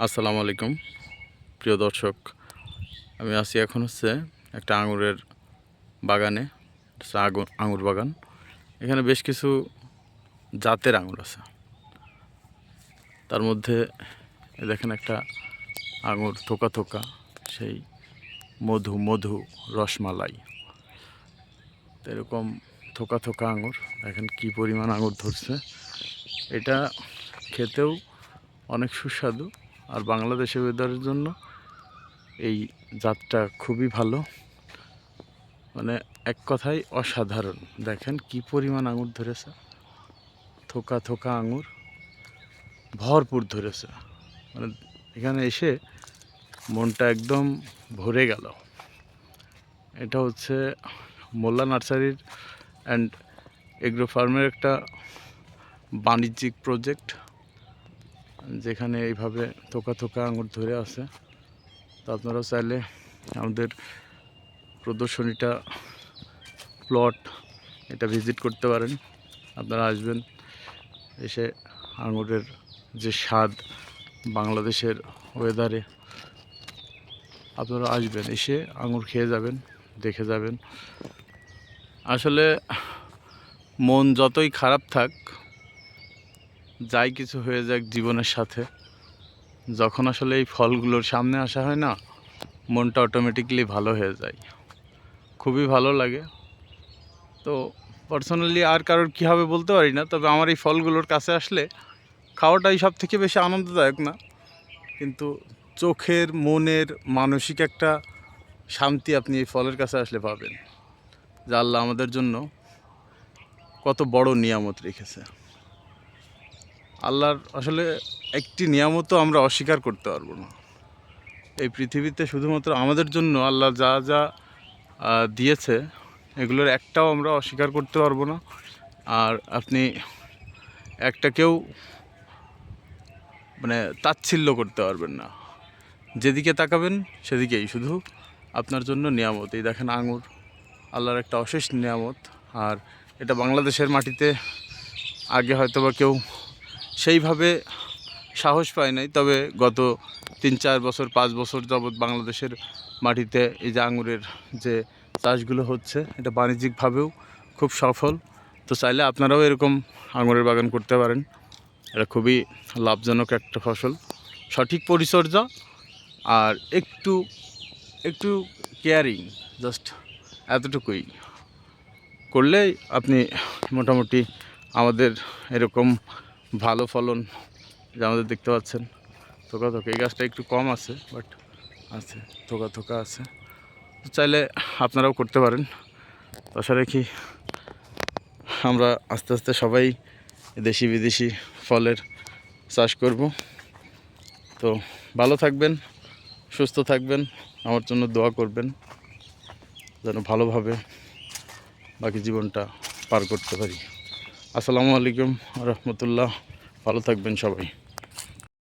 আসসালামু আলাইকুম প্রিয় দর্শক, আমি আছি এখন একটা আঙুরের বাগানে। আঙুর বাগান। এখানে বেশ কিছু জাতের আঙুর আছে। তার মধ্যে দেখেন একটা আঙুর থোকা থোকা, সেই মধু মধু রসমালাই, এরকম থোকা থোকা আঙুর। দেখেন কি পরিমাণ আঙুর ধরছে। এটা খেতেও অনেক সুস্বাদু, আর বাংলাদেশের ওয়েদারের জন্য এই জাতটা খুবই ভালো। মানে এক কথায় অসাধারণ। দেখেন কি পরিমাণ আঙুর ধরেছে, থোকা থোকা আঙুর ভরপুর ধরেছে। মানে এখানে এসে মনটা একদম ভরে গেল। এটা মোল্লা নার্সারির অ্যান্ড এগ্রো ফার্মের একটা বাণিজ্যিক প্রজেক্ট, যেখানে এইভাবে থোকা থোকা আঙুর ধরে আছে। তো আপনারাও চাইলে আমাদের প্রদর্শনীটা প্লট এটা ভিজিট করতে পারেন। আপনারা আসবেন, এসে আঙুরের যে স্বাদ বাংলাদেশের ওয়েদারে, আপনারা আসবেন, এসে আঙুর খেয়ে যাবেন, দেখে যাবেন। আসলে মন যতই খারাপ থাক, যাই কিছু হয়ে যাক জীবনের সাথে, যখন আসলে এই ফলগুলোর সামনে আসা হয় না, মনটা অটোমেটিকলি ভালো হয়ে যায়, খুবই ভালো লাগে। তো পার্সোনালি আর কারোর কী হবে বলতে পারি না, তবে আমার এই ফলগুলোর কাছে আসলে খাওয়াটাই সব থেকে বেশি আনন্দদায়ক না, কিন্তু চোখের মনের মানসিক একটা শান্তি আপনি এই ফলের কাছে আসলে পাবেন, যা আল্লাহ আমাদের জন্য কত বড় নিয়ামত রেখেছে। আল্লাহর আসলে একটি নিয়ামতও আমরা অস্বীকার করতে পারবো না। এই পৃথিবীতে শুধুমাত্র আমাদের জন্য আল্লাহ যা যা দিয়েছে, এগুলোর একটাও আমরা অস্বীকার করতে পারবো না। আর আপনি একটাকেও তাচ্ছিল্য করতে পারবেন না। যেদিকে তাকাবেন সেদিকেই শুধু আপনার জন্য নিয়ামত। এই দেখেন আঙুর আল্লাহর একটা অশেষ নিয়ামত। আর এটা বাংলাদেশের মাটিতে আগে হয়তো বা কেউ সেইভাবে সাহস পায় নাই, তবে গত 3-4 বছর 5 বছর যাবৎ বাংলাদেশের মাটিতে এই যে আঙুরের যে চাষগুলো হচ্ছে, এটা বাণিজ্যিকভাবেও খুব সফল। তো চাইলে আপনারাও এরকম আঙুরের বাগান করতে পারেন। এটা খুবই লাভজনক একটা ফসল, সঠিক পরিচর্যা আর একটু একটু কেয়ারিং, জাস্ট এতটুকুই করলেই আপনি মোটামুটি আমাদের এরকম ভালো ফলন, যে আমাদের দেখতে পাচ্ছেন থোকা থোকা, এই গাছটা একটু কম আছে, বাট আছে, থোকা থোকা আছে। চাইলে আপনারাও করতে পারেন। আশা রাখি আমরা আস্তে আস্তে সবাই দেশি বিদেশি ফলের চাষ করব। তো ভালো থাকবেন, সুস্থ থাকবেন, আমার জন্য দোয়া করবেন যেন ভালোভাবে বাকি জীবনটা পার করতে পারি। আসসালামু আলাইকুম রহমতুল্লাহ। ভালো থাকবেন সবাই।